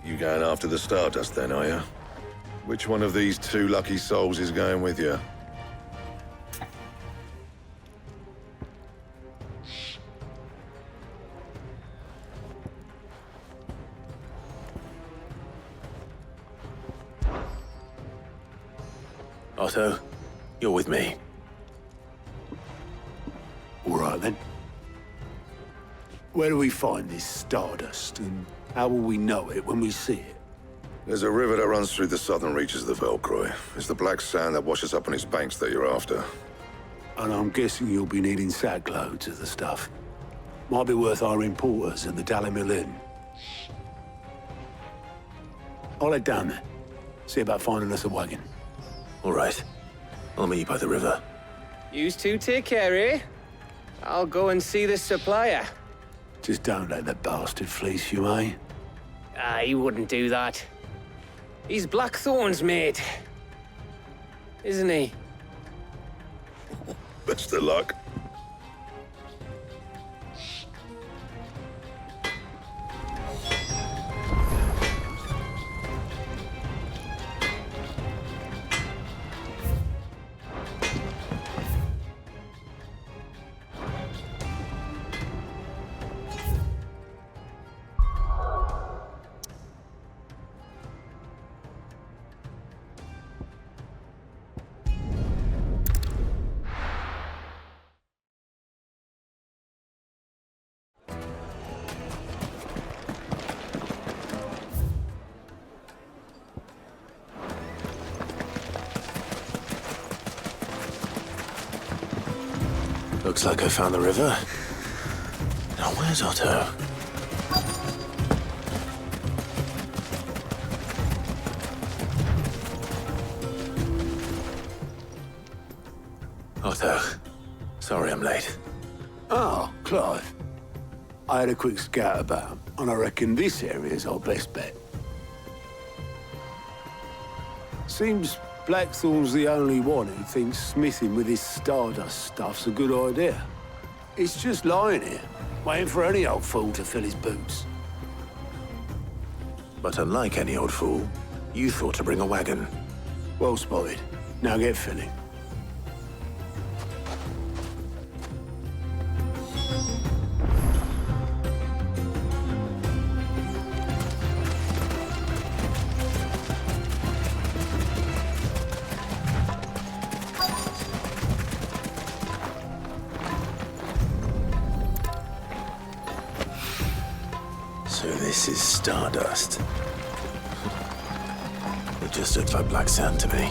You going after the Stardust then, are you? Which one of these two lucky souls is going with you? Otto, you're with me. All right, then. Where do we find this Stardust, and how will we know it when we see it? There's a river that runs through the southern reaches of the Velcroy. It's the black sand that washes up on its banks that you're after. And I'm guessing you'll be needing sack loads of the stuff. Might be worth our importers at the Dalimil Inn. I'll head down there. See about finding us a wagon. All right. I'll meet you by the river. You two take care, eh? I'll go and see the supplier. Just don't let that bastard fleece you, eh? He wouldn't do that. He's Blackthorn's mate. Isn't he? Best of luck. Looks like I found the river. Now where's Otto? Otto, sorry I'm late. Oh, Clive. I had a quick scout about, and I reckon this area's our best bet. Seems Blackthorn's the only one who thinks smithing with his Stardust stuff's a good idea. It's just lying here, waiting for any old fool to fill his boots. But unlike any old fool, you thought to bring a wagon. Well spotted. Now get filling. So this is Stardust. It just looked like black sand to me.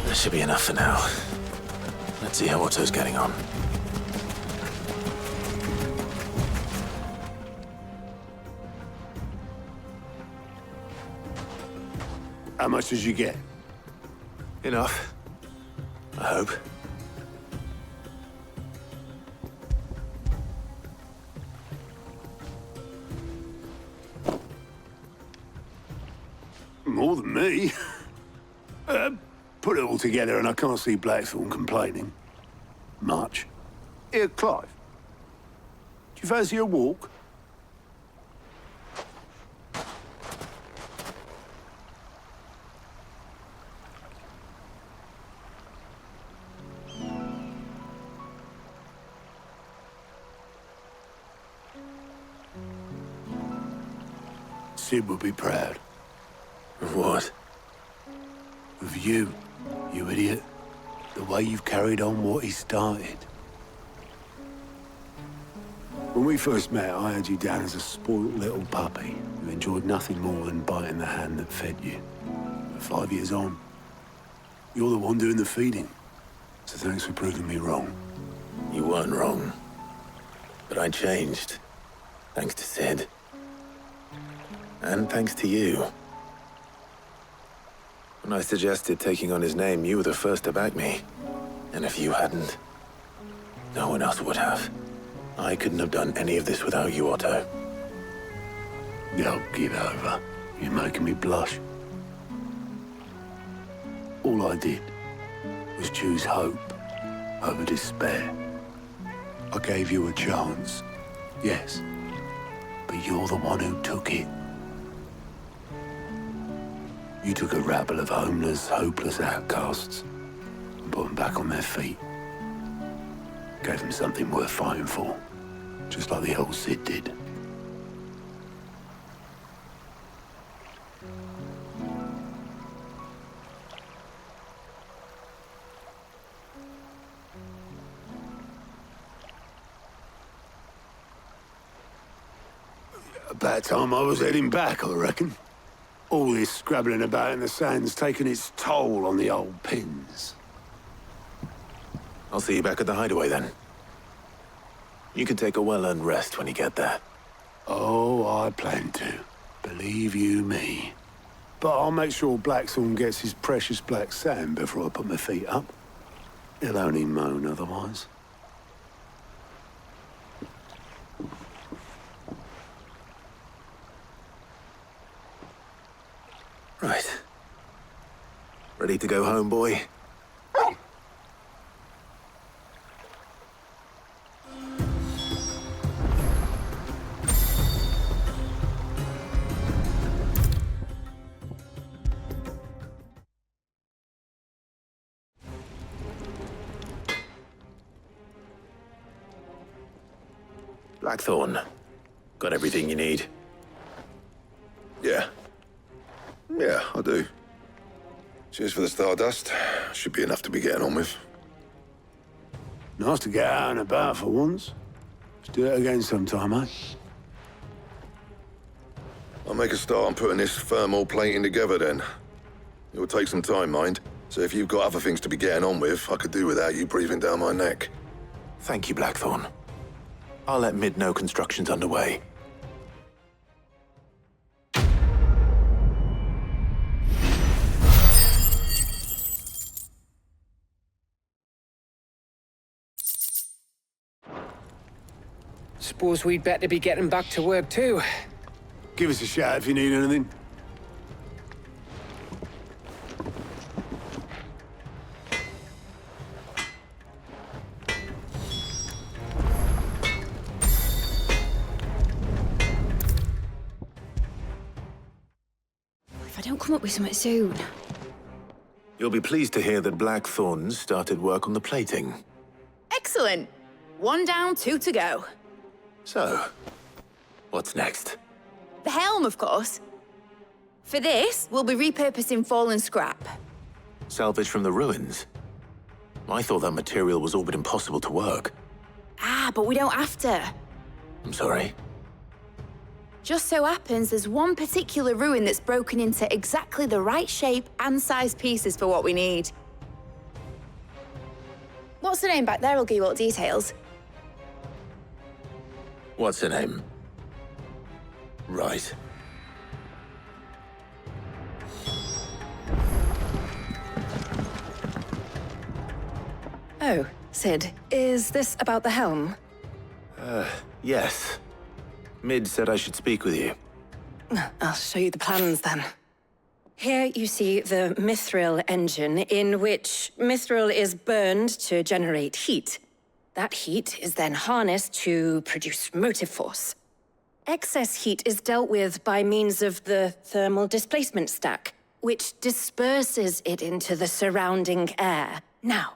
That should be enough for now. Let's see how Otto's getting on. How much did you get? Enough. I hope. More than me. Put it all together and I can't see Blackthorn complaining. Much. Here, Clive. Do you fancy a walk? Sid would be proud. Of what? Of you, you idiot. The way you've carried on what he started. When we first met, I had you down as a spoilt little puppy who enjoyed nothing more than biting the hand that fed you. But 5 years on, you're the one doing the feeding. So thanks for proving me wrong. You weren't wrong. But I changed. Thanks to Sid. And thanks to you. When I suggested taking on his name, you were the first to back me. And if you hadn't, no one else would have. I couldn't have done any of this without you, Otto. Yo, give over. You're making me blush. All I did was choose hope over despair. I gave you a chance, yes, but you're the one who took it. You took a rabble of homeless, hopeless outcasts and put them back on their feet. Gave them something worth fighting for, just like the old Sid did. About time I was heading back, I reckon. All this scrabbling about in the sand's taken its toll on the old pins. I'll see you back at the hideaway then. You can take a well-earned rest when you get there. Oh, I plan to. Believe you me. But I'll make sure Blackthorn gets his precious black sand before I put my feet up. He'll only moan otherwise. Right. Ready to go home, boy? Blackthorn, got everything you need? Yeah. Yeah, I do. Cheers for the stardust. Should be enough to be getting on with. Nice to get out and about for once. Let's do it again sometime, eh? I'll make a start on putting this thermal plating together then. It will take some time, mind. So if you've got other things to be getting on with, I could do without you breathing down my neck. Thank you, Blackthorn. I'll let Mid know construction's underway. Suppose we'd better be getting back to work too. Give us a shout if you need anything. If I don't come up with something soon. You'll be pleased to hear that Blackthorn's started work on the plating. Excellent. 1 down, 2 to go. So, what's next? The helm, of course. For this, we'll be repurposing fallen scrap. Salvage from the ruins? I thought that material was all but impossible to work. Ah, but we don't have to. I'm sorry. Just so happens there's one particular ruin that's broken into exactly the right shape and size pieces for what we need. What's the name back there? I'll give you all the details. What's her name? Right. Oh, Sid, is this about the helm? Yes. Mid said I should speak with you. I'll show you the plans then. Here you see the mithril engine, in which mithril is burned to generate heat. That heat is then harnessed to produce motive force. Excess heat is dealt with by means of the thermal displacement stack, which disperses it into the surrounding air. Now,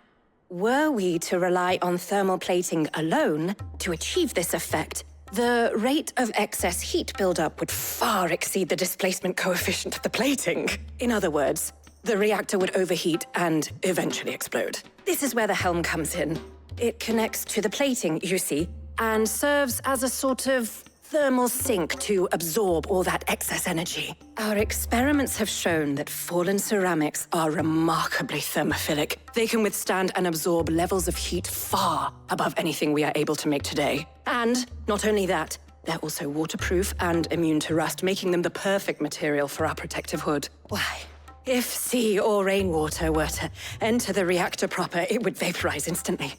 were we to rely on thermal plating alone to achieve this effect, The rate of excess heat buildup would far exceed the displacement coefficient of the plating. In other words, the reactor would overheat and eventually explode. This is where the helm comes in. It connects to the plating, you see, and serves as a sort of thermal sink to absorb all that excess energy. Our experiments have shown that fallen ceramics are remarkably thermophilic. They can withstand and absorb levels of heat far above anything we are able to make today. And not only that, they're also waterproof and immune to rust, making them the perfect material for our protective hood. Why? If sea or rainwater were to enter the reactor proper, it would vaporize instantly.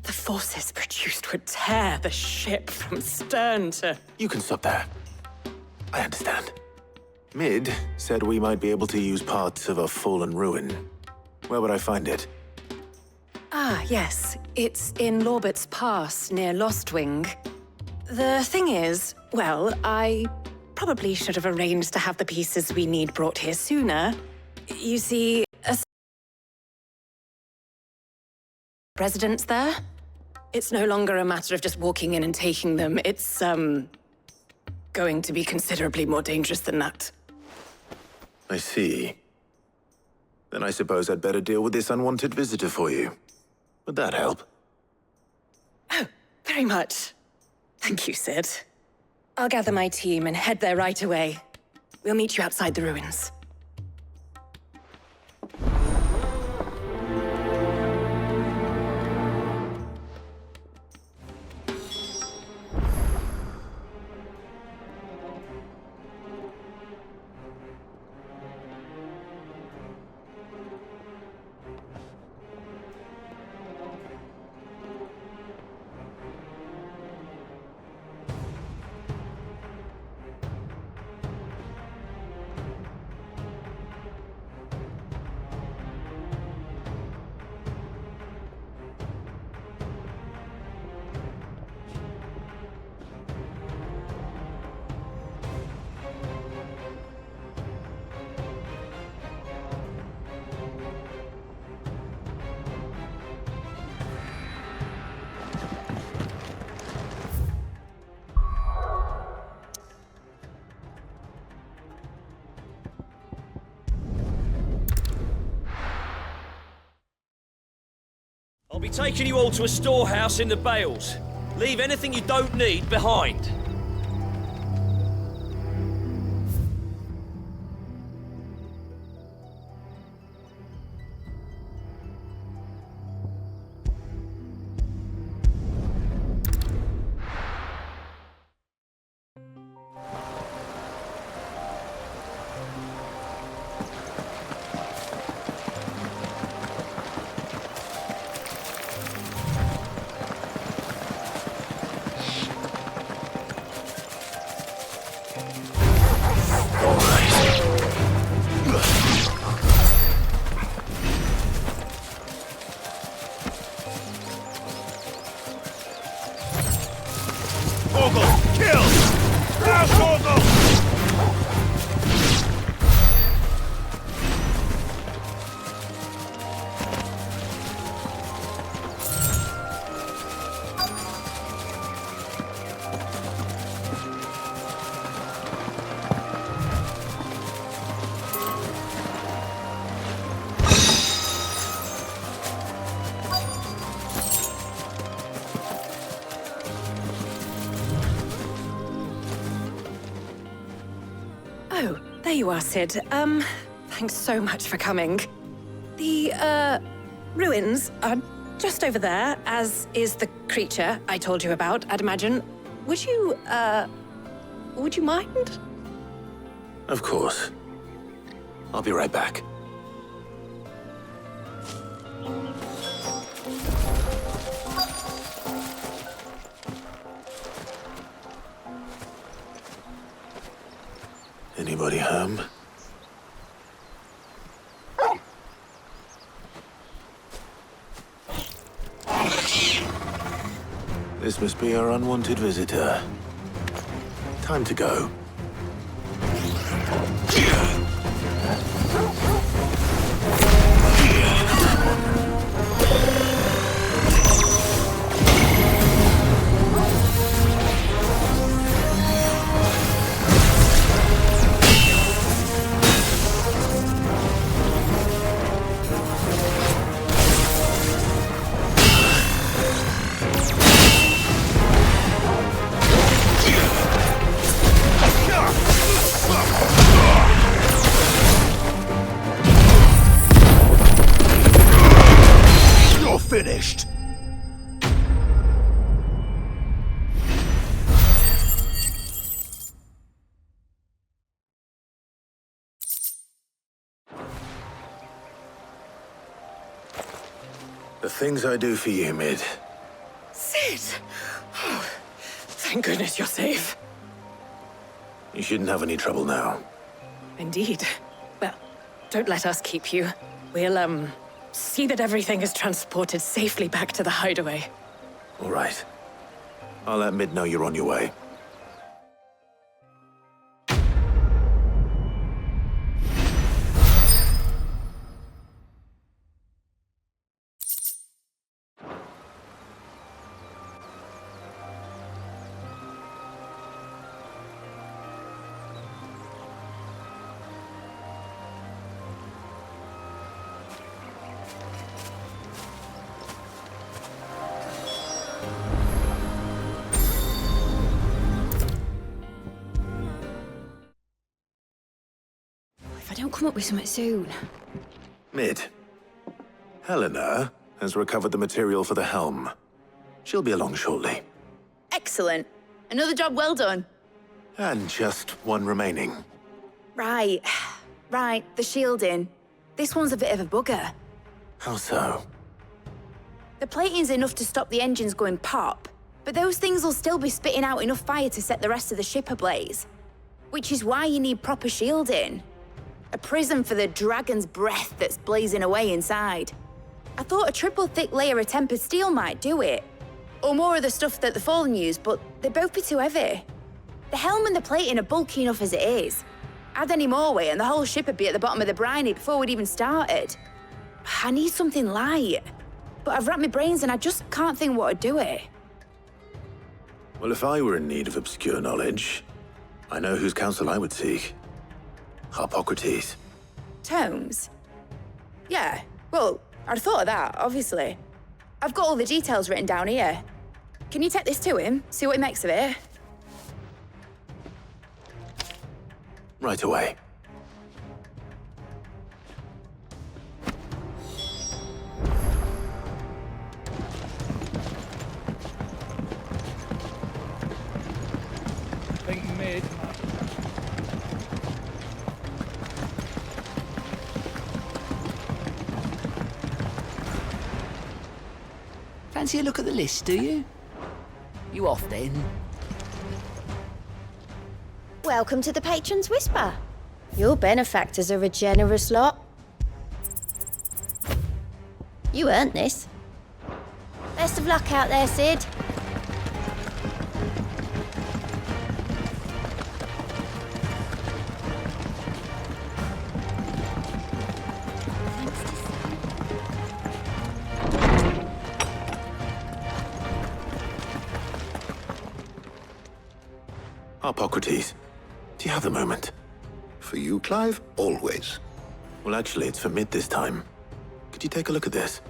The forces produced would tear the ship from stern to... You can stop there. I understand. Mid said we might be able to use parts of a fallen ruin. Where would I find it? Ah, yes. It's in Lorbert's Pass, near Lostwing. The thing is, well, I probably should have arranged to have the pieces we need brought here sooner. You see, residents there? It's no longer a matter of just walking in and taking them. It's, going to be considerably more dangerous than that. I see. Then I suppose I'd better deal with this unwanted visitor for you. Would that help? Oh, very much. Thank you, Sid. I'll gather my team and head there right away. We'll meet you outside the ruins. I'll be taking you all to a storehouse in the Bales. Leave anything you don't need behind. Oh, there you are, Sid. Thanks so much for coming. The, ruins are just over there, as is the creature I told you about, I'd imagine. Would you mind? Of course. I'll be right back. Anybody home? This must be our unwanted visitor. Time to go. The things I do for you, Mid. Sid! Oh, thank goodness you're safe. You shouldn't have any trouble now. Indeed. Well, don't let us keep you. We'll, see that everything is transported safely back to the hideaway. All right. I'll let Mid know you're on your way. If I don't come up with something soon. Mid. Helena has recovered the material for the helm. She'll be along shortly. Excellent. Another job well done. And just one remaining. Right. Right, the shielding. This one's a bit of a bugger. How so? The plating's enough to stop the engines going pop, but those things will still be spitting out enough fire to set the rest of the ship ablaze. Which is why you need proper shielding. A prism for the dragon's breath that's blazing away inside. I thought a triple thick layer of tempered steel might do it. Or more of the stuff that the Fallen use, but they'd both be too heavy. The helm and the plating are bulky enough as it is. Add any more weight and the whole ship would be at the bottom of the briny before we'd even started. I need something light. But I've racked my brains and I just can't think what would do it. Well, if I were in need of obscure knowledge, I know whose counsel I would seek. Harpocrates. Tomes? Yeah, well, I'd thought of that, obviously. I've got all the details written down here. Can you take this to him, see what he makes of it? Right away. Think mid. Fancy a look at the list, do you? You off then? Welcome to the Patron's Whisper. Your benefactors are a generous lot. You earned this. Best of luck out there, Sid. Harpocrates, do you have a moment? For you, Clive, always. Well, actually, it's for Mid this time. Could you take a look at this?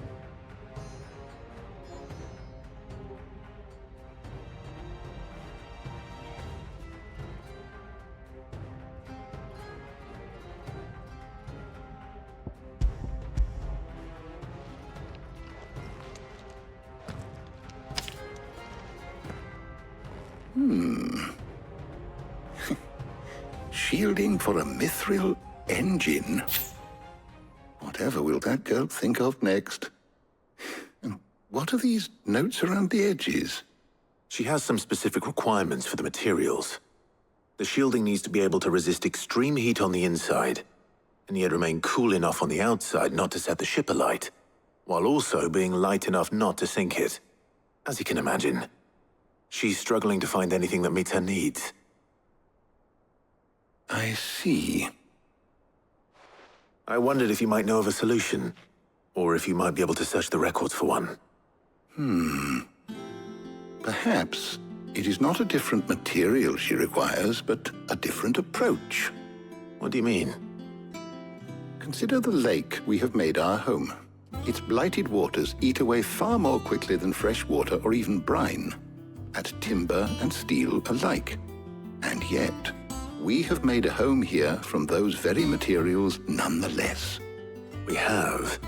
Shielding for a mithril engine? Whatever will that girl think of next? And what are these notes around the edges? She has some specific requirements for the materials. The shielding needs to be able to resist extreme heat on the inside, and yet remain cool enough on the outside not to set the ship alight, while also being light enough not to sink it. As you can imagine, she's struggling to find anything that meets her needs. I see. I wondered if you might know of a solution, or if you might be able to search the records for one. Perhaps it is not a different material she requires, but a different approach. What do you mean? Consider the lake we have made our home. Its blighted waters eat away far more quickly than fresh water or even brine, at timber and steel alike. And yet, we have made a home here from those very materials nonetheless. We have.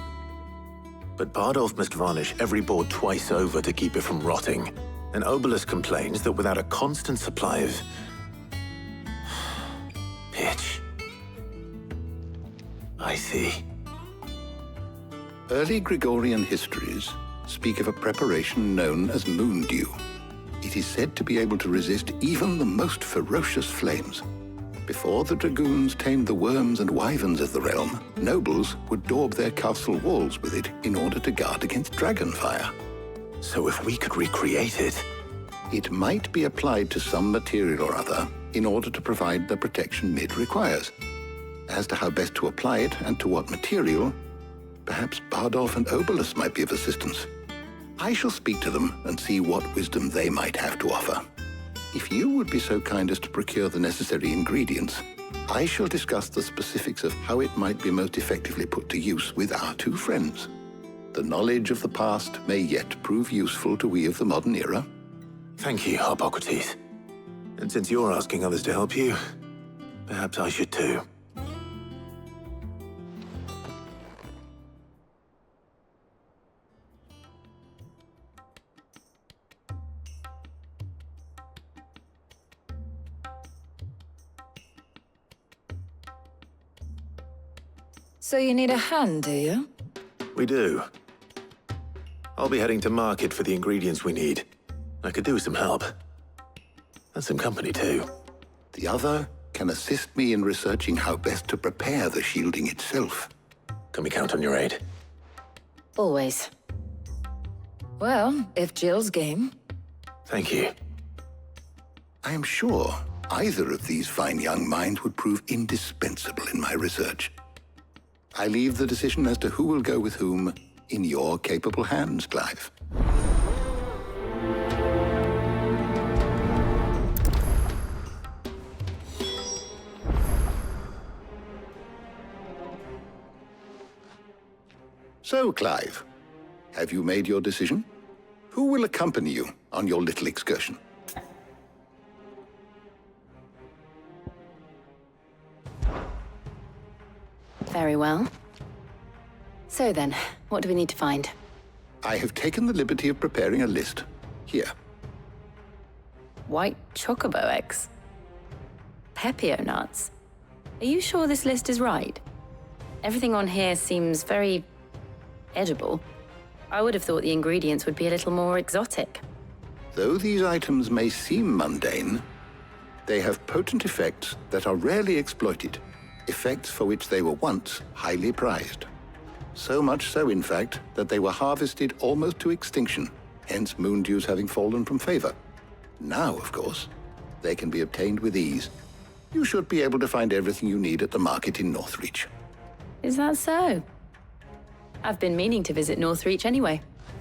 But Bardolph must varnish every board twice over to keep it from rotting. And Obelus complains that without a constant supply of pitch. I see. Early Gregorian histories speak of a preparation known as moon dew. It is said to be able to resist even the most ferocious flames. Before the dragoons tamed the worms and wyverns of the realm, nobles would daub their castle walls with it in order to guard against dragon fire. So if we could recreate it... It might be applied to some material or other in order to provide the protection Mid requires. As to how best to apply it and to what material, perhaps Bardolph and Obolus might be of assistance. I shall speak to them and see what wisdom they might have to offer. If you would be so kind as to procure the necessary ingredients, I shall discuss the specifics of how it might be most effectively put to use with our two friends. The knowledge of the past may yet prove useful to we of the modern era. Thank you, Hippocrates. And since you're asking others to help you, perhaps I should too. So you need a hand, do you? We do. I'll be heading to market for the ingredients we need. I could do with some help. And some company, too. The other can assist me in researching how best to prepare the shielding itself. Can we count on your aid? Always. Well, if Jill's game. Thank you. I am sure either of these fine young minds would prove indispensable in my research. I leave the decision as to who will go with whom in your capable hands, Clive. So, Clive, have you made your decision? Who will accompany you on your little excursion? Very well. So then, what do we need to find? I have taken the liberty of preparing a list. Here. White chocobo eggs. Pepio nuts. Are you sure this list is right? Everything on here seems very edible. I would have thought the ingredients would be a little more exotic. Though these items may seem mundane, they have potent effects that are rarely exploited, effects for which they were once highly prized. So much so, in fact, that they were harvested almost to extinction, hence moon dews having fallen from favor. Now, of course, they can be obtained with ease. You should be able to find everything you need at the market in Northreach. Is that so? I've been meaning to visit Northreach anyway.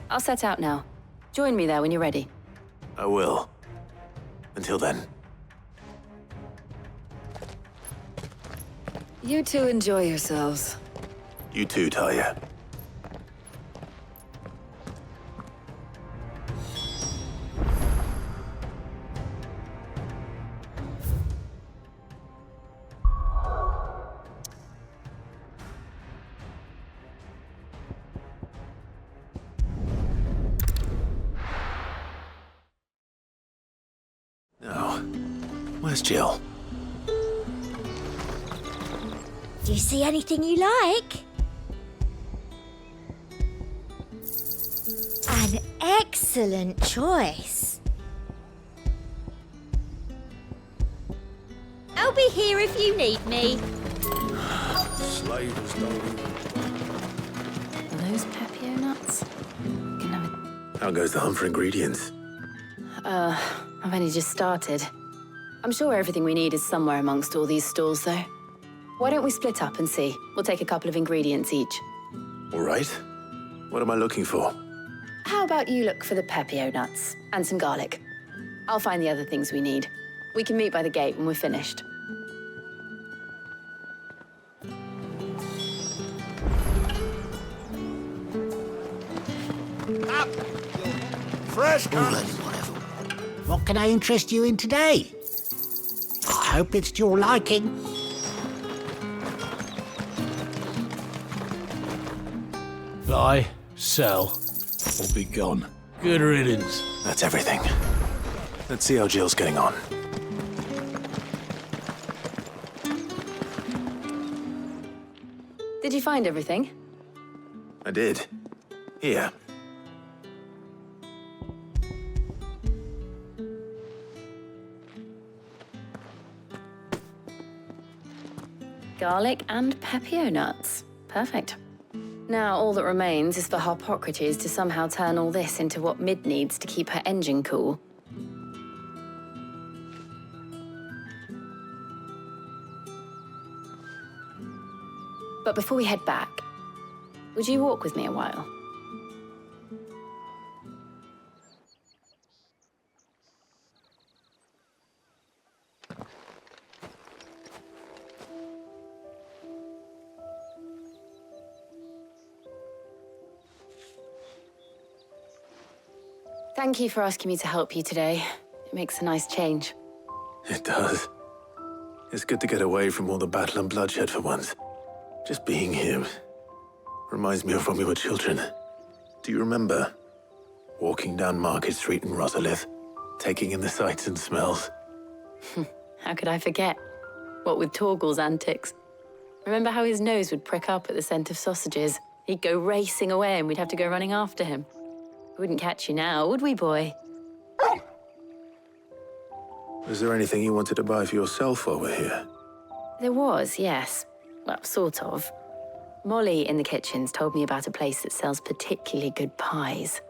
I'll set out now. Join me there when you're ready. I will. Until then. You two enjoy yourselves. You too, Talia. Now, where's Jill? Do you see anything you like? An excellent choice. I'll be here if you need me. Slavers don't. Are those Pepio nuts? Can have a... How goes the hunt for ingredients? I've only just started. I'm sure everything we need is somewhere amongst all these stalls, though. Why don't we split up and see? We'll take a couple of ingredients each. All right. What am I looking for? How about you look for the Pepio nuts and some garlic? I'll find the other things we need. We can meet by the gate when we're finished. Fresh cut. What can I interest you in today? I hope it's to your liking. Buy, sell, or be gone. Good riddance. That's everything. Let's see how Jill's getting on. Did you find everything? I did. Here. Garlic and pepio nuts. Perfect. Now all that remains is for Harpocrates to somehow turn all this into what Mid needs to keep her engine cool. But before we head back, would you walk with me a while? Thank you for asking me to help you today. It makes a nice change. It does. It's good to get away from all the battle and bloodshed for once. Just being here reminds me of when we were children. Do you remember? Walking down Market Street in Rosalith, taking in the sights and smells. How could I forget? What with Torgal's antics. Remember how his nose would prick up at the scent of sausages? He'd go racing away and we'd have to go running after him. We wouldn't catch you now, would we, boy? Was there anything you wanted to buy for yourself while we're here? There was, yes. Well, sort of. Molly in the kitchens told me about a place that sells particularly good pies.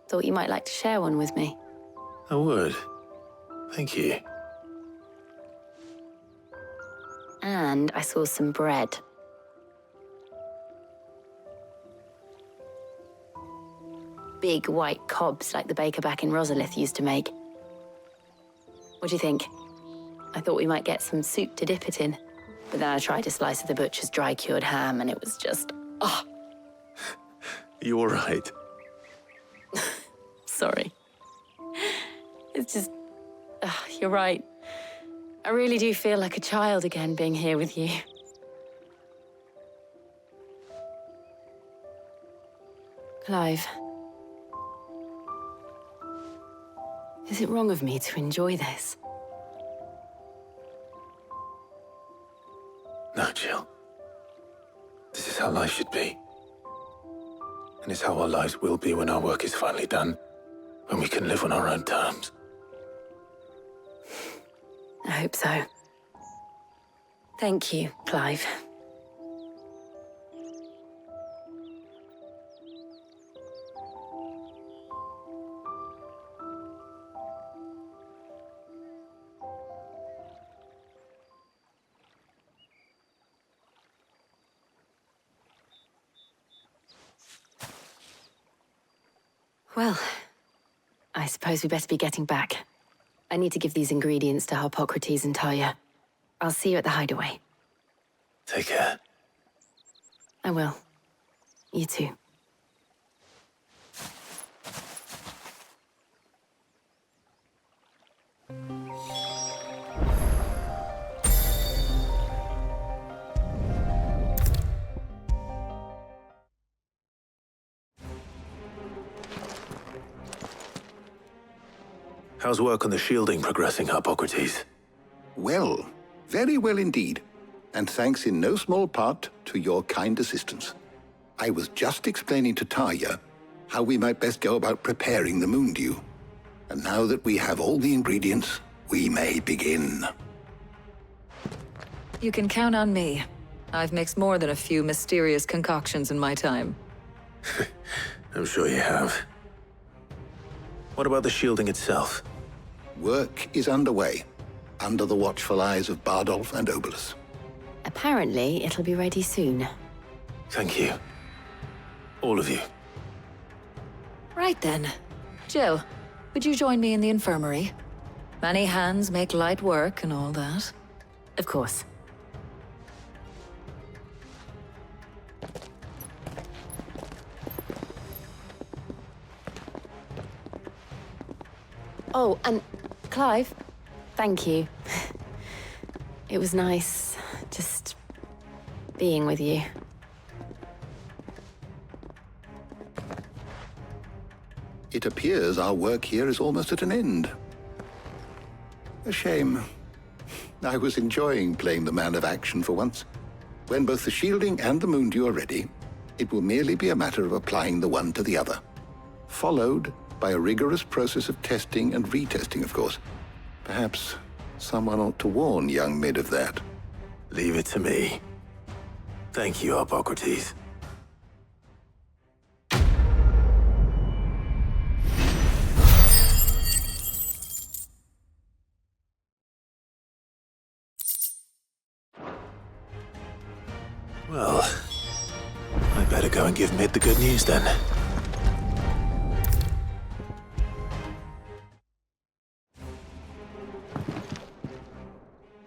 Thought you might like to share one with me. I would. Thank you. And I saw some bread. Big white cobs like the baker back in Rosalith used to make. What do you think? I thought we might get some soup to dip it in. But then I tried a slice of the butcher's dry-cured ham and it was just, oh. You all right? Sorry. It's just, you're right. I really do feel like a child again being here with you. Clive. Is it wrong of me to enjoy this? No, Jill. This is how life should be. And it's how our lives will be when our work is finally done. When we can live on our own terms. I hope so. Thank you, Clive. Well, I suppose we better be getting back. I need to give these ingredients to Harpocrates and Tarja. I'll see you at the hideaway. Take care. I will. You too. How's work on the shielding progressing, Harpocrates? Well, very well indeed. And thanks in no small part to your kind assistance. I was just explaining to Tarja how we might best go about preparing the moondew. And now that we have all the ingredients, we may begin. You can count on me. I've mixed more than a few mysterious concoctions in my time. I'm sure you have. What about the shielding itself? Work is underway, under the watchful eyes of Bardolph and Obolus. Apparently, it'll be ready soon. Thank you. All of you. Right then. Jill, would you join me in the infirmary? Many hands make light work and all that. Of course. Oh, and Clive, thank you. It was nice, just being with you. It appears our work here is almost at an end. A shame. I was enjoying playing the man of action for once. When both the shielding and the moondew are ready, It will merely be a matter of applying the one to the other. Followed by a rigorous process of testing and retesting, of course. Perhaps someone ought to warn young Mid of that. Leave it to me. Thank you, Hippocrates. Well, I better go and give Mid the good news then.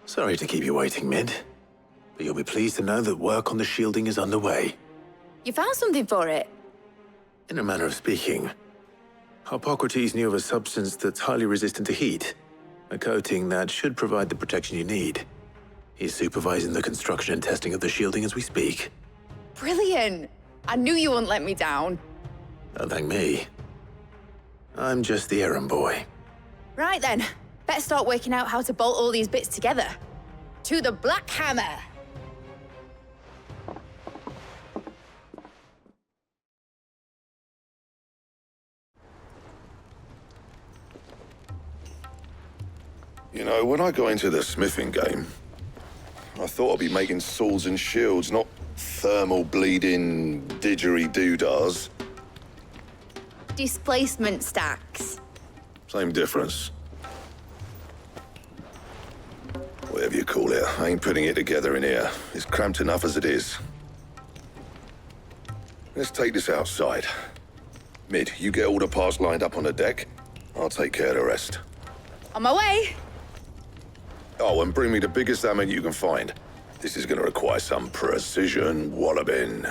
Sorry to keep you waiting, Mid, but you'll be pleased to know that work on the shielding is underway. You found something for it? In a manner of speaking, Hippocrates knew of a substance that's highly resistant to heat, a coating that should provide the protection you need. He's supervising the construction and testing of the shielding as we speak. Brilliant! I knew you wouldn't let me down. Don't thank me. I'm just the errand boy. Right then, better start working out how to bolt all these bits together. To the Black Hammer! You know, when I got into the smithing game, I thought I'd be making swords and shields, not thermal bleeding didgeridoo-dahs. Displacement stacks. Same difference. Whatever you call it, I ain't putting it together in here. It's cramped enough as it is. Let's take this outside. Mid, you get all the parts lined up on the deck. I'll take care of the rest. On my way! Oh, and bring me the biggest hammer you can find. This is gonna require some precision walloping.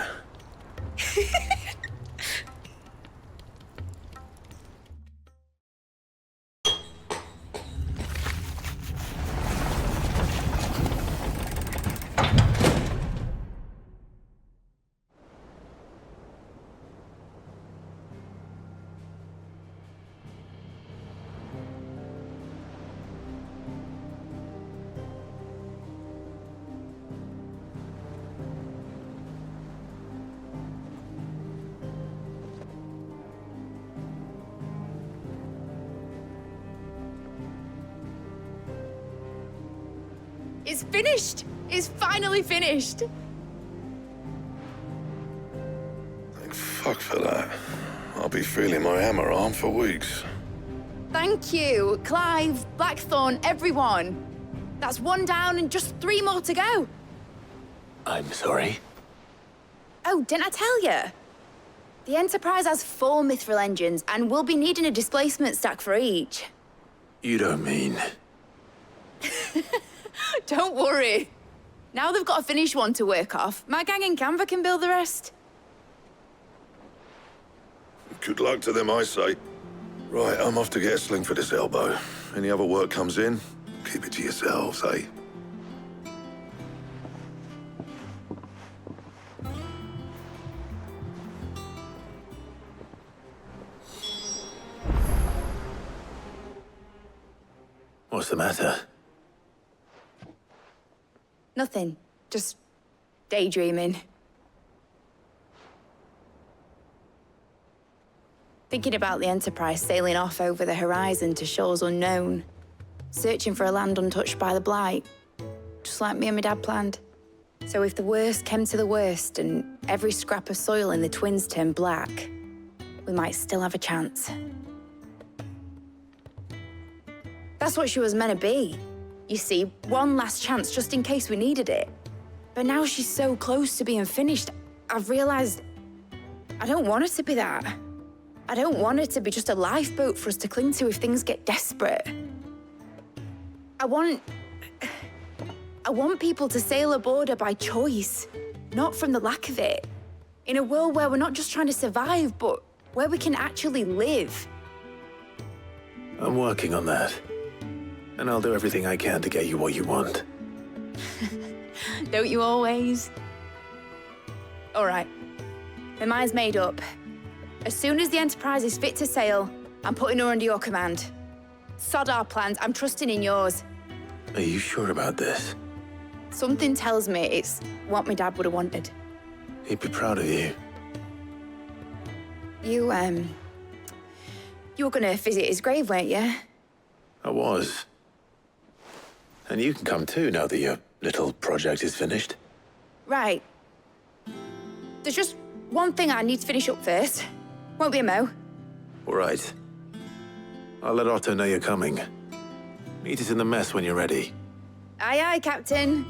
It's finished! It's finally finished! Thank fuck for that. I'll be feeling my hammer arm for weeks. Thank you, Clive, Blackthorn, everyone. That's one down and just 3 more to go. I'm sorry? Oh, didn't I tell you? The Enterprise has 4 mithril engines, and we'll be needing a displacement stack for each. You don't mean... Don't worry. Now they've got a finished one to work off, my gang in Canva can build the rest. Good luck to them, I say. Right, I'm off to get a sling for this elbow. Any other work comes in, keep it to yourselves, eh? What's the matter? Nothing. Just daydreaming. Thinking about the Enterprise sailing off over the horizon to shores unknown, searching for a land untouched by the Blight, just like me and my dad planned. So if the worst came to the worst and every scrap of soil in the Twins turned black, we might still have a chance. That's what she was meant to be. You see, one last chance just in case we needed it. But now she's so close to being finished, I've realized I don't want her to be that. I don't want her to be just a lifeboat for us to cling to if things get desperate. I want people to sail aboard her by choice, not from the lack of it. In a world where we're not just trying to survive, but where we can actually live. I'm working on that. And I'll do everything I can to get you what you want. Don't you always? All right. My mind's made up. As soon as the Enterprise is fit to sail, I'm putting her under your command. Sod our plans, I'm trusting in yours. Are you sure about this? Something tells me it's what my dad would have wanted. He'd be proud of you. You were gonna visit his grave, weren't you? I was. And you can come too, now that your little project is finished. Right. There's just one thing I need to finish up first. Won't be a mo. All right. I'll let Otto know you're coming. Meet us in the mess when you're ready. Aye, aye, Captain.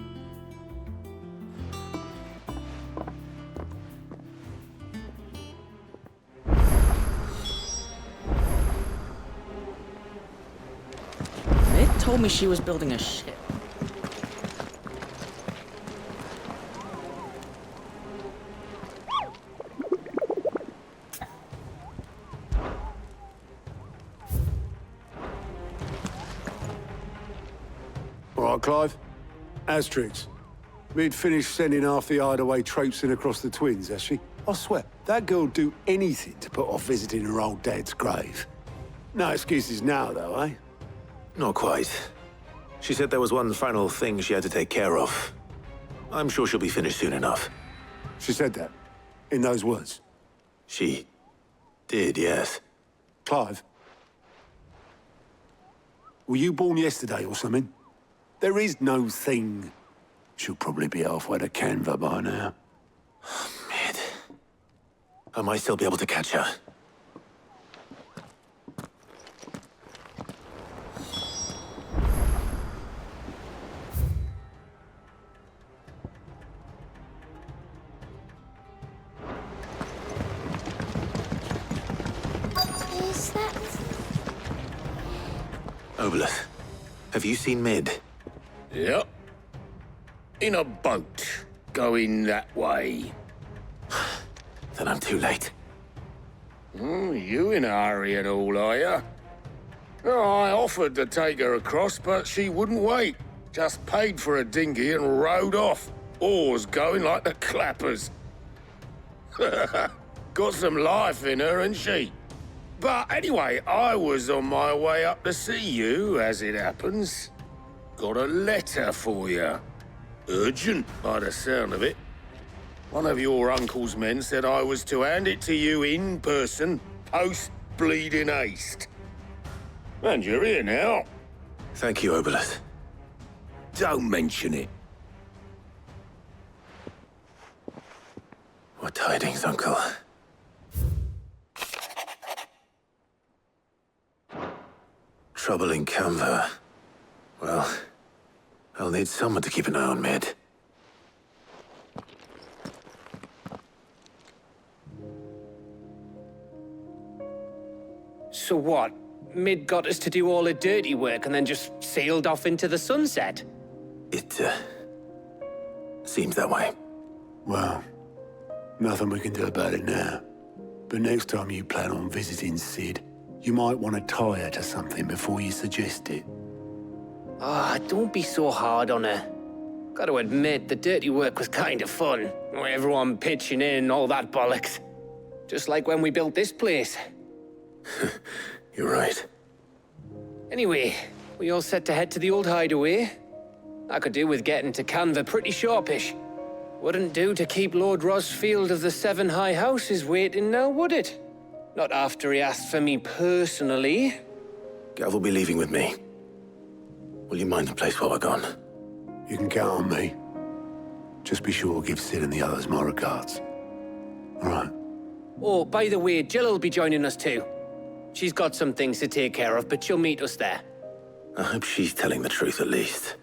Mid told me she was building a ship. All right, Clive. Asterix. Mid finished sending half the hideaway traipsing across the twins, has she? I swear, that girl'd do anything to put off visiting her old dad's grave. No excuses now, though, eh? Not quite. She said there was one final thing she had to take care of. I'm sure she'll be finished soon enough. She said that? In those words? She did, yes. Clive? Were you born yesterday or something? There is no thing. She'll probably be halfway to Canva by now. Mid. I might still be able to catch her. Is that... Obelus, have you seen Mid? Yep. In a boat, going that way. Then I'm too late. You in a hurry and all, are you? Oh, I offered to take her across, but she wouldn't wait. Just paid for a dinghy and rowed off. Oars going like the clappers. Got some life in her, ain't she? But anyway, I was on my way up to see you, as it happens. Got a letter for you. Urgent, by the sound of it. One of your uncle's men said I was to hand it to you in person, post-bleeding haste. And you're here now. Thank you, Obelus. Don't mention it. What tidings, Uncle? Trouble in Canva. Well, I'll need someone to keep an eye on Mid. So what? Mid got us to do all the dirty work and then just sailed off into the sunset? It, seems that way. Well, nothing we can do about it now. But next time you plan on visiting Sid, you might want to tie her to something before you suggest it. Ah, don't be so hard on her. Gotta admit, the dirty work was kind of fun. Everyone pitching in, all that bollocks. Just like when we built this place. You're right. Anyway, we all set to head to the old hideaway. I could do with getting to Canva pretty sharpish. Wouldn't do to keep Lord Rosfield of the Seven High Houses waiting now, would it? Not after he asked for me personally. Gav will be leaving with me. Will you mind the place while we're gone? You can count on me. Just be sure to give Sid and the others my regards. All right. Oh, by the way, Jill will be joining us too. She's got some things to take care of, but she'll meet us there. I hope she's telling the truth at least.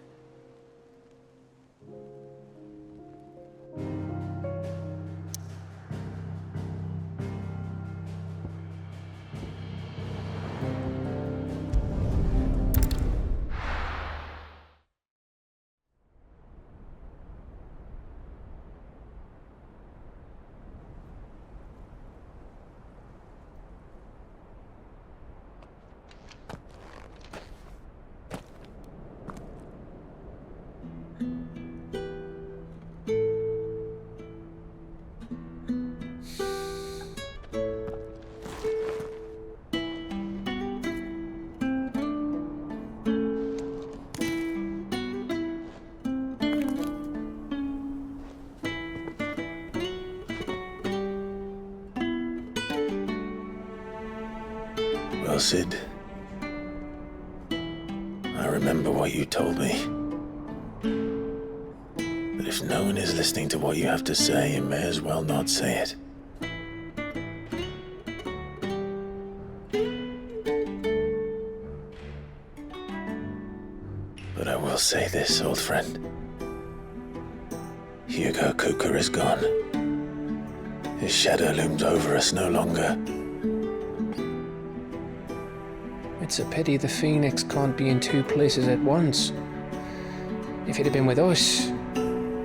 Sid. I remember what you told me. But if no one is listening to what you have to say, you may as well not say it. But I will say this, old friend. Hugo Kuka is gone. His shadow looms over us no longer. It's a pity the Phoenix can't be in two places at once. If he'd have been with us,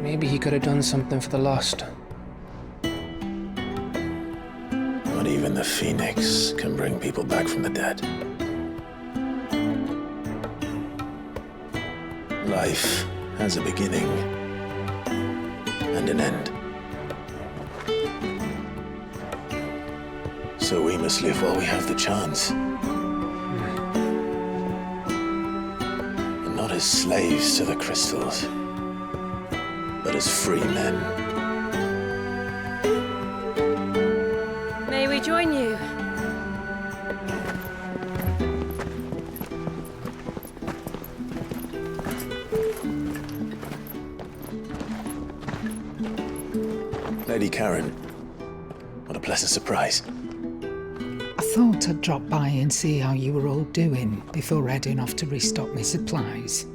maybe he could have done something for the lost. Not even the Phoenix can bring people back from the dead. Life has a beginning and an end. So we must live while we have the chance. And not as slaves to the crystals, but as free men. May we join you? Lady Karen, what a pleasant surprise. I thought I'd drop by and see how you were all doing before heading off to restock my supplies.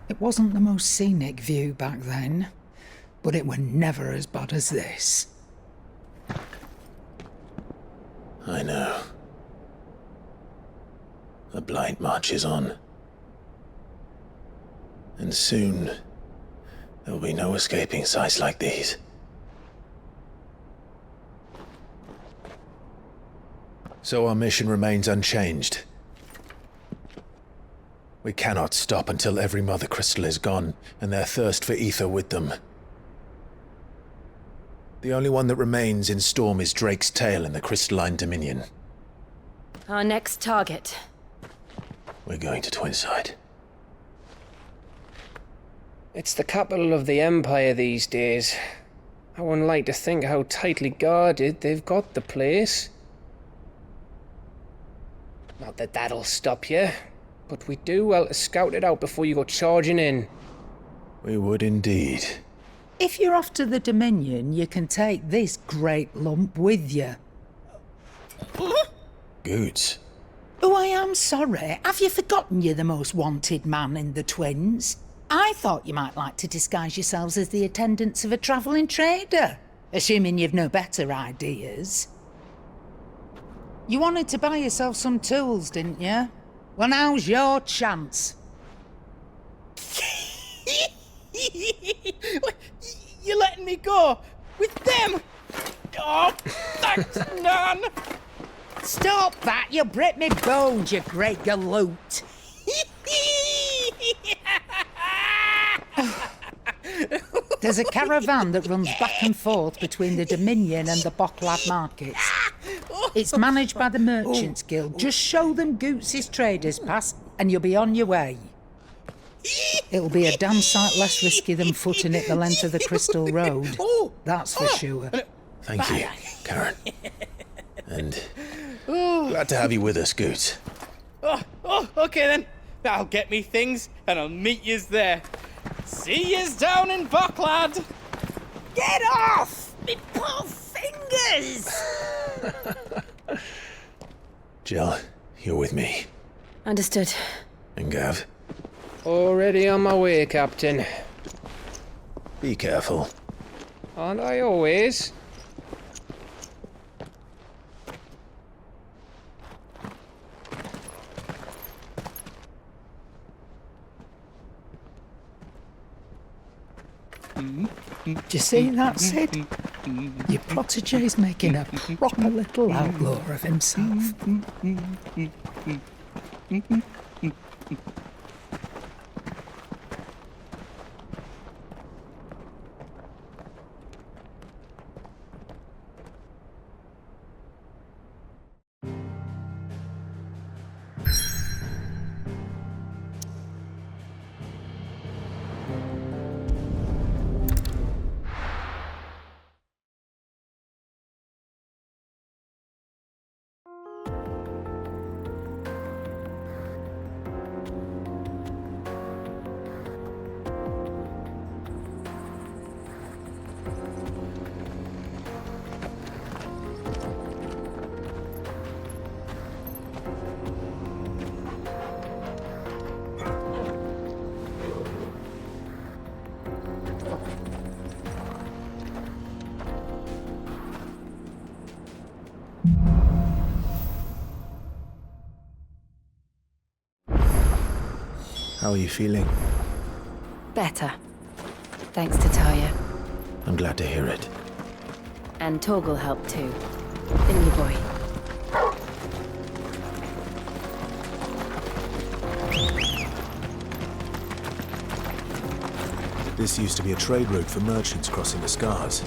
It wasn't the most scenic view back then, but it were never as bad as this. I know. The Blight marches on. And soon, there will be no escaping sights like these. So our mission remains unchanged. We cannot stop until every Mother Crystal is gone, and their thirst for ether with them. The only one that remains in Storm is Drake's Tail in the Crystalline Dominion. Our next target. We're going to Twinside. It's the capital of the Empire these days. I wouldn't like to think how tightly guarded they've got the place. Not that that'll stop you, but we do well to scout it out before you go charging in. We would indeed. If you're off to the Dominion, you can take this great lump with you. Goods. Oh, I am sorry. Have you forgotten you're the most wanted man in the Twins? I thought you might like to disguise yourselves as the attendants of a travelling trader, assuming you've no better ideas. You wanted to buy yourself some tools, didn't you? Well, now's your chance. You're letting me go with them? Oh, thanks, Nan. Stop that! You'll break me bones, you great galoot. There's a caravan that runs back and forth between the Dominion and the Bocklad markets. It's managed by the Merchants Guild. Just show them Goots' traders pass and you'll be on your way. It'll be a damn sight less risky than footing it the length of the Crystal Road. That's for sure. Thank you, Karen. And glad to have you with us, Goots. Okay then. I'll get me things and I'll meet yous there. See yous down in Bocklad. Get off! Me poor fingers! Jill, you're with me. Understood. And Gav? Already on my way, Captain. Be careful. Aren't I always? Do you see that, Sid? Your protege's making a proper little outlaw of himself. How are you feeling? Better. Thanks to Taya. I'm glad to hear it. And Torgal helped too. Didn't you, boy? This used to be a trade route for merchants crossing the Scars,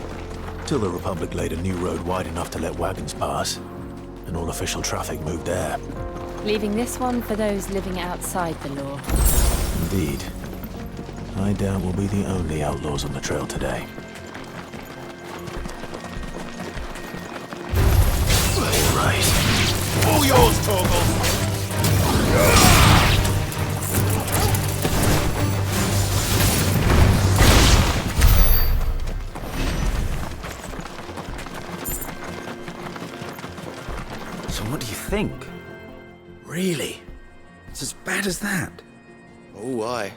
till the Republic laid a new road wide enough to let wagons pass, and all official traffic moved there. Leaving this one for those living outside the law. Indeed. I doubt we'll be the only outlaws on the trail today. All right. All yours, Torgal! So what do you think? Really? It's as bad as that? Oh, aye.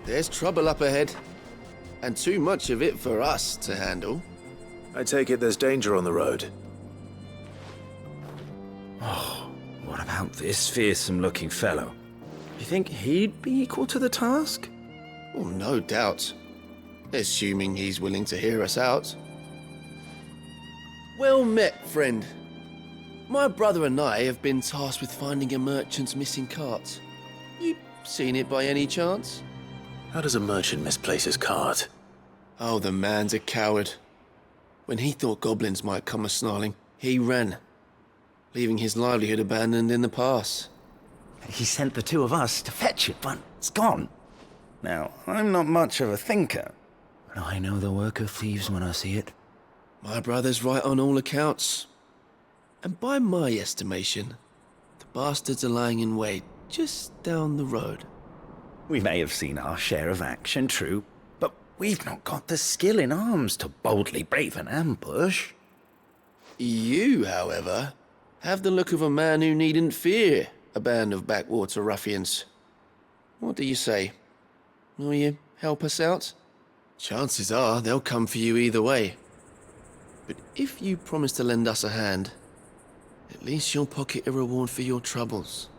There's trouble up ahead. And too much of it for us to handle. I take it there's danger on the road. Oh, what about this fearsome-looking fellow? You think he'd be equal to the task? Oh, no doubt. Assuming he's willing to hear us out. Well met, friend. My brother and I have been tasked with finding a merchant's missing cart. You seen it by any chance? How does a merchant misplace his cart? Oh, the man's a coward. When he thought goblins might come a-snarling, he ran, leaving his livelihood abandoned in the pass. He sent the two of us to fetch it, but it's gone. Now, I'm not much of a thinker, but I know the work of thieves when I see it. My brother's right on all accounts. And by my estimation, the bastards are lying in wait just down the road. We may have seen our share of action, true, but we've not got the skill in arms to boldly brave an ambush. You, however, have the look of a man who needn't fear a band of backwater ruffians. What do you say? Will you help us out? Chances are they'll come for you either way. But if you promise to lend us a hand, at least you'll pocket a reward for your troubles.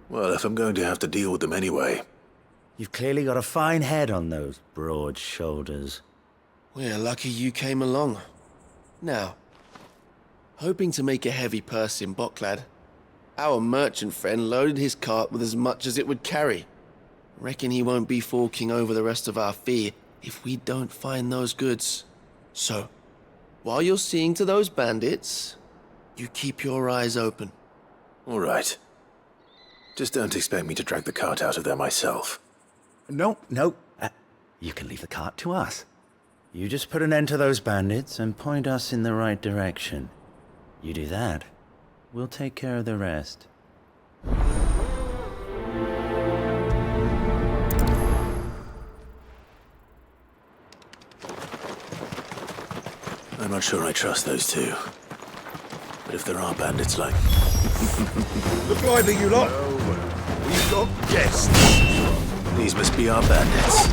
Well, if I'm going to have to deal with them anyway. You've clearly got a fine head on those broad shoulders. We're lucky you came along. Now, hoping to make a heavy purse in Boklad, our merchant friend loaded his cart with as much as it would carry. Reckon he won't be forking over the rest of our fee if we don't find those goods. So, while you're seeing to those bandits, you keep your eyes open. All right. Just don't expect me to drag the cart out of there myself. No. You can leave the cart to us. You just put an end to those bandits and point us in the right direction. You do that, we'll take care of the rest. I'm not sure I trust those two. But if there are bandits like... Look lively, you lot! We've got guests! These must be our bandits.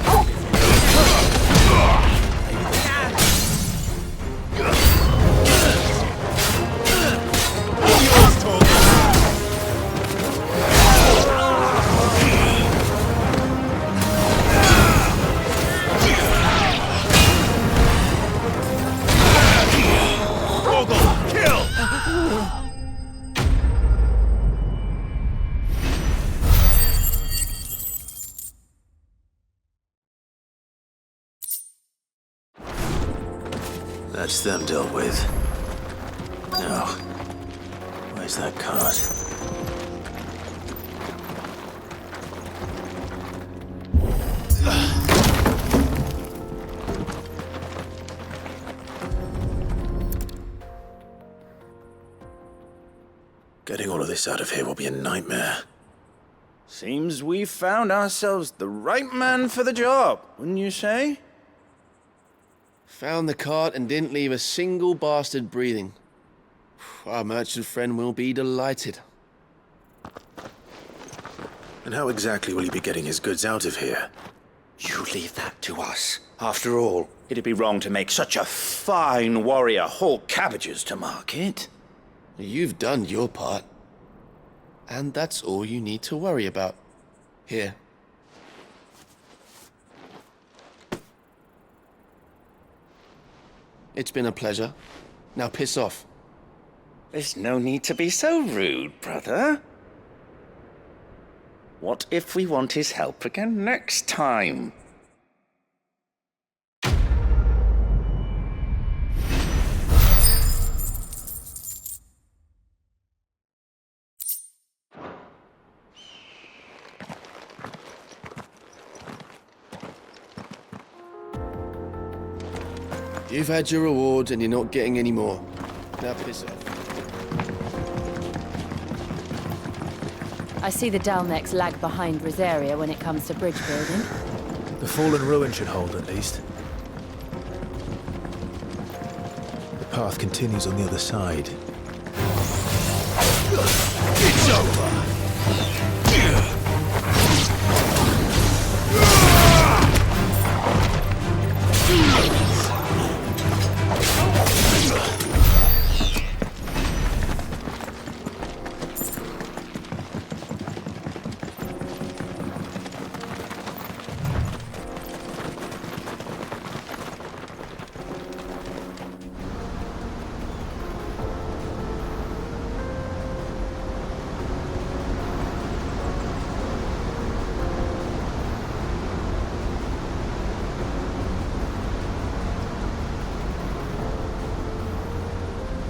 That's them dealt with. Now, where's that cart? Getting all of this out of here will be a nightmare. Seems we've found ourselves the right man for the job, wouldn't you say? Found the cart and didn't leave a single bastard breathing. Our merchant friend will be delighted. And how exactly will he be getting his goods out of here? You leave that to us. After all, it'd be wrong to make such a fine warrior haul cabbages to market. You've done your part. And that's all you need to worry about. Here. It's been a pleasure. Now piss off. There's no need to be so rude, brother. What if we want his help again next time? You've had your reward and you're not getting any more. Now piss off. I see the Dalnecs lag behind Rosaria when it comes to bridge building. The fallen ruin should hold, at least. The path continues on the other side. It's over!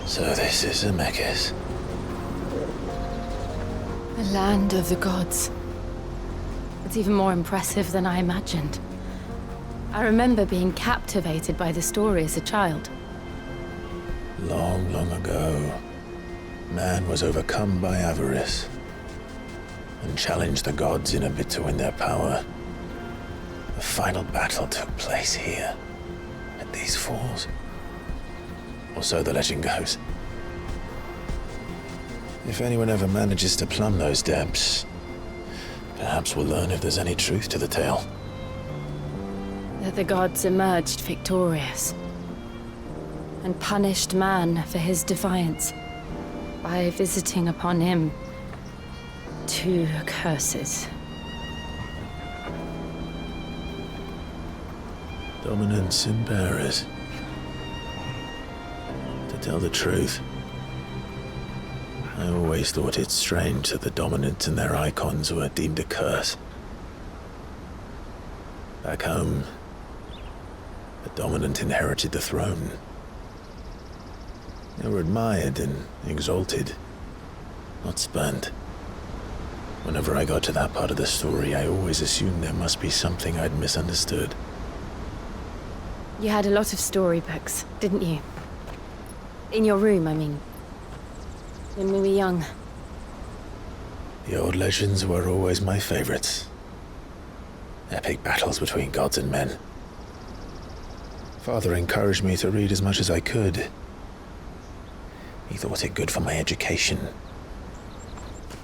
So this is Zemeckis. The land of the gods. It's even more impressive than I imagined. I remember being captivated by the story as a child. Long, long ago, man was overcome by avarice and challenged the gods in a bid to win their power. The final battle took place here, at these falls. Or so the legend goes. If anyone ever manages to plumb those depths, perhaps we'll learn if there's any truth to the tale. That the gods emerged victorious and punished man for his defiance by visiting upon him 2 curses. Dominance and bearers. To tell the truth, I always thought it strange that the dominant and their Eikons were deemed a curse. Back home, the dominant inherited the throne. They were admired and exalted, not spurned. Whenever I got to that part of the story, I always assumed there must be something I'd misunderstood. You had a lot of storybooks, didn't you? In your room, I mean. When we were young. The old legends were always my favorites. Epic battles between gods and men. Father encouraged me to read as much as I could. He thought it good for my education.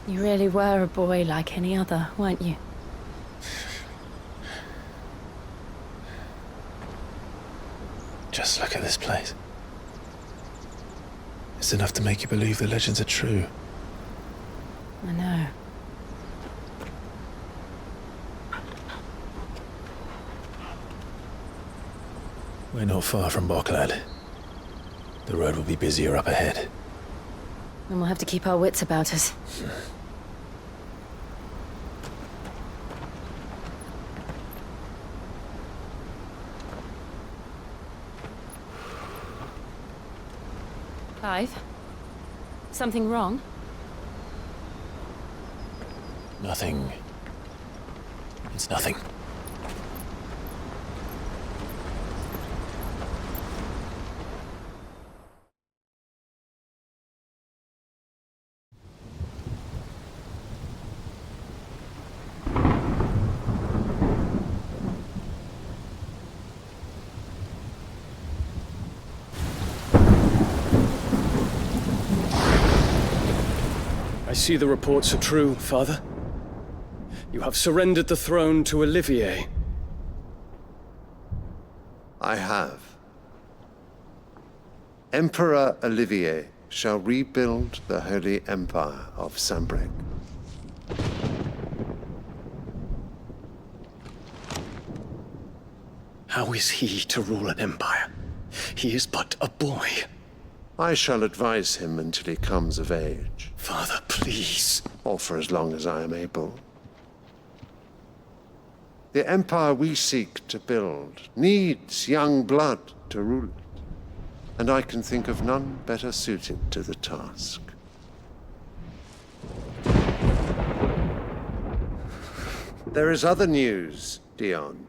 You really were a boy like any other, weren't you? Just look at this place. It's enough to make you believe the legends are true. I know. We're not far from Boklad. The road will be busier up ahead. And we'll have to keep our wits about us. Clive? Something wrong? Nothing. It's nothing. I see the reports are true, Father. You have surrendered the throne to Olivier. I have. Emperor Olivier shall rebuild the Holy Empire of Sanbreque. How is he to rule an empire? He is but a boy. I shall advise him until he comes of age. Father, please. Or for as long as I am able. The empire we seek to build needs young blood to rule it. And I can think of none better suited to the task. There is other news, Dion.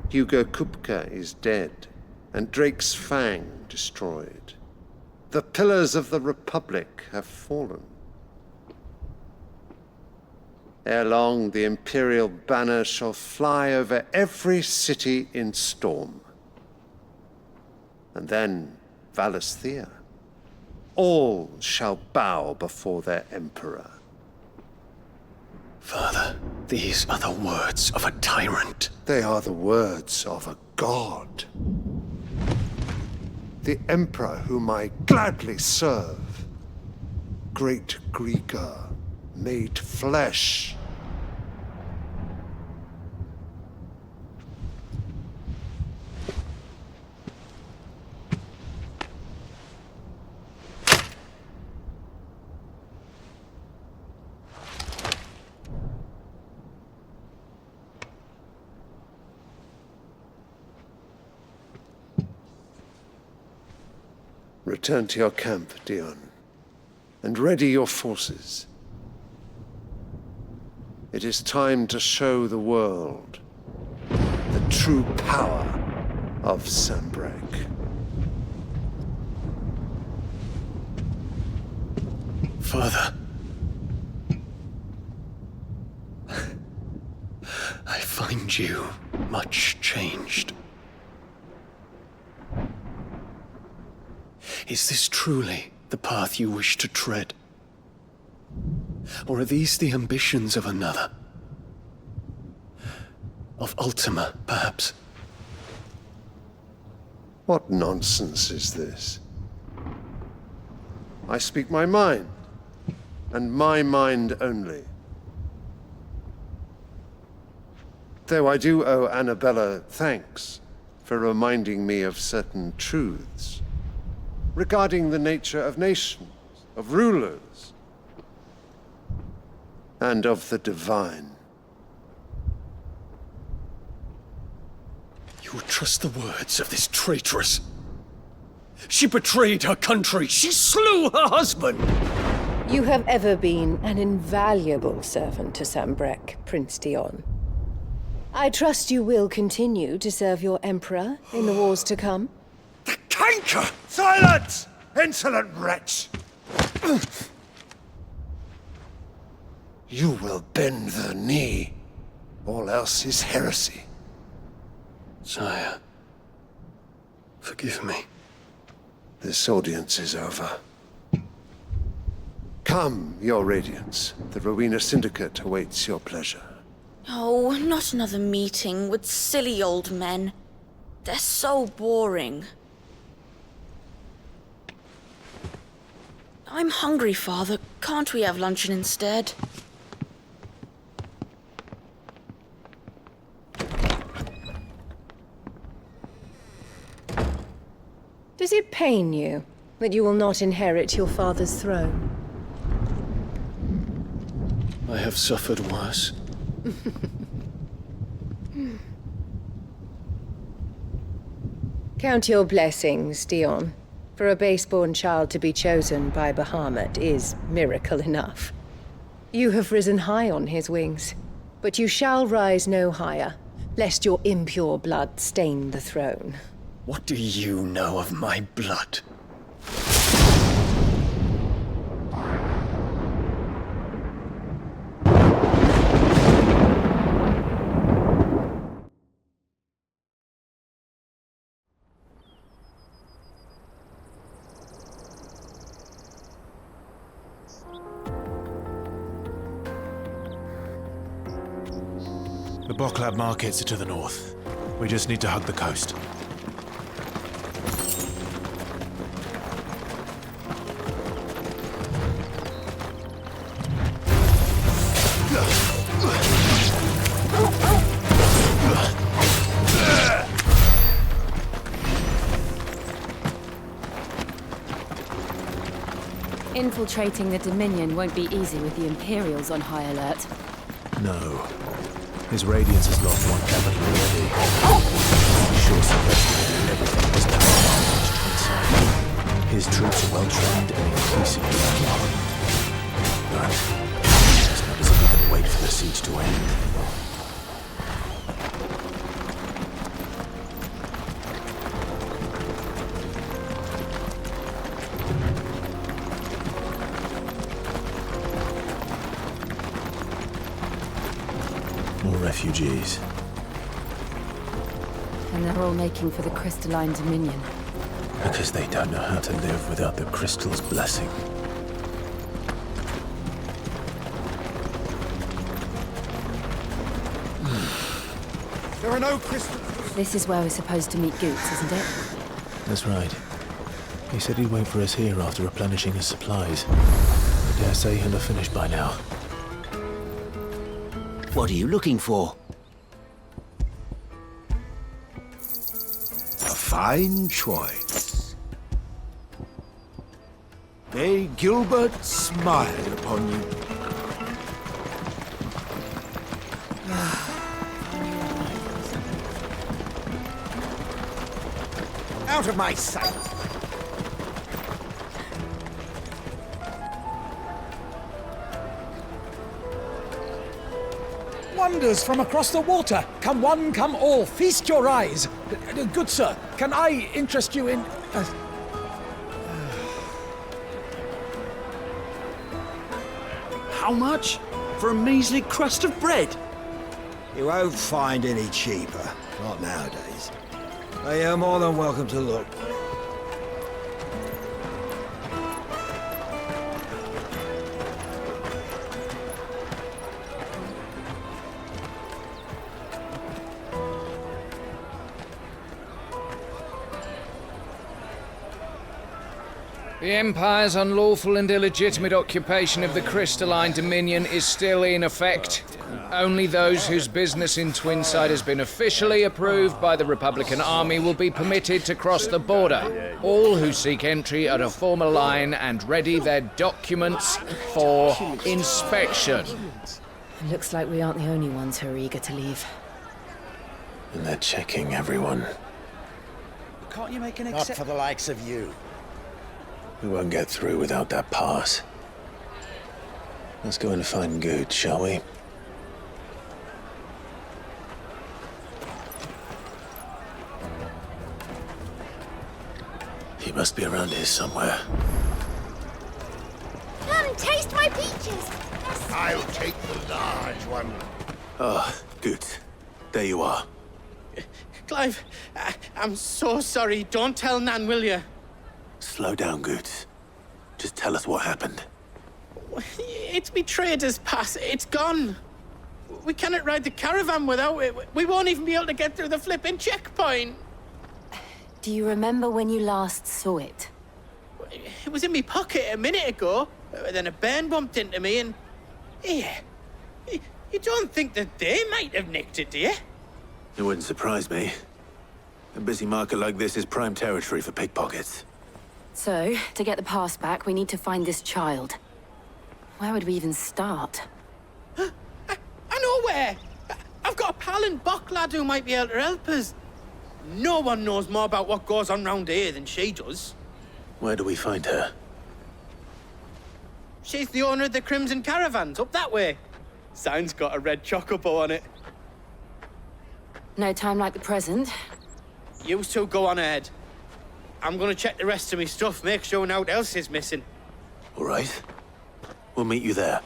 Hugo Kupka is dead, and Drake's Fang destroyed. The pillars of the Republic have fallen. Ere long, the Imperial banner shall fly over every city in Storm. And then Valisthea. All shall bow before their Emperor. Father, these are the words of a tyrant. They are the words of a god. The Emperor whom I gladly serve. Great Greeker, made flesh. Return to your camp, Dion, and ready your forces. It is time to show the world the true power of Sanbreque. Father. I find you much changed. Is this truly the path you wish to tread? Or are these the ambitions of another? Of Ultima, perhaps? What nonsense is this? I speak my mind, and my mind only. Though I do owe Annabella thanks for reminding me of certain truths regarding the nature of nations, of rulers, and of the divine. You would trust the words of this traitress? She betrayed her country! She slew her husband! You have ever been an invaluable servant to Sanbreque, Prince Dion. I trust you will continue to serve your Emperor in the wars to come. Canker! Silence! Insolent wretch! You will bend the knee. All else is heresy. Sire, forgive me. This audience is over. Come, your Radiance. The Rowena Syndicate awaits your pleasure. Oh, not another meeting with silly old men. They're so boring. I'm hungry, Father. Can't we have luncheon instead? Does it pain you that you will not inherit your father's throne? I have suffered worse. Count your blessings, Dion. For a base-born child to be chosen by Bahamut is miracle enough. You have risen high on his wings, but you shall rise no higher, lest your impure blood stain the throne. What do you know of my blood? The Boklab markets are to the north. We just need to hug the coast. Infiltrating the Dominion won't be easy with the Imperials on high alert. No. His Radiance has lost one capital already. Sure, subestimated everything was now. His troops are well-trained and increasingly unarmed. But it's not as if we can wait for the siege to end. More refugees. And they're all making for the Crystalline Dominion. Because they don't know how to live without the crystal's blessing. There are no crystals. This is where we're supposed to meet Goots, isn't it? That's right. He said he'd wait for us here after replenishing his supplies. I dare say he'll have finished by now. What are you looking for? A fine choice. May Gilbert smile upon you. Out of my sight! Wonders from across the water. Come one, come all. Feast your eyes. Good sir, can I interest you in... How much? For a measly crust of bread? You won't find any cheaper. Not nowadays. But you're more than welcome to look. The Empire's unlawful and illegitimate occupation of the Crystalline Dominion is still in effect. Only those whose business in Twinside has been officially approved by the Republican Army will be permitted to cross the border. All who seek entry are to form a line and ready their documents for inspection. It looks like we aren't the only ones who are eager to leave. And they're checking everyone. Can't you make an exception? Not for the likes of you. We won't get through without that pass. Let's go and find Good, shall we? He must be around here somewhere. Come, taste my peaches! I'll take the large one. Ah, Good. There you are. Clive, I'm so sorry. Don't tell Nan, will you? Slow down, Goots. Just tell us what happened. It's me trader's pass. It's gone. We cannot ride the caravan without it. We won't even be able to get through the flipping checkpoint. Do you remember when you last saw it? It was in my pocket a minute ago. Then a bairn bumped into me and... Yeah. You don't think that they might have nicked it, do you? It wouldn't surprise me. A busy market like this is prime territory for pickpockets. So, to get the pass back, we need to find this child. Where would we even start? I know where! I've got a pal in Bock lad who might be able to help us. No one knows more about what goes on round here than she does. Where do we find her? She's the owner of the Crimson Caravans, up that way. Sign's got a red chocobo on it. No time like the present. You two go on ahead. I'm gonna check the rest of my stuff, make sure naught else is missing. All right. We'll meet you there.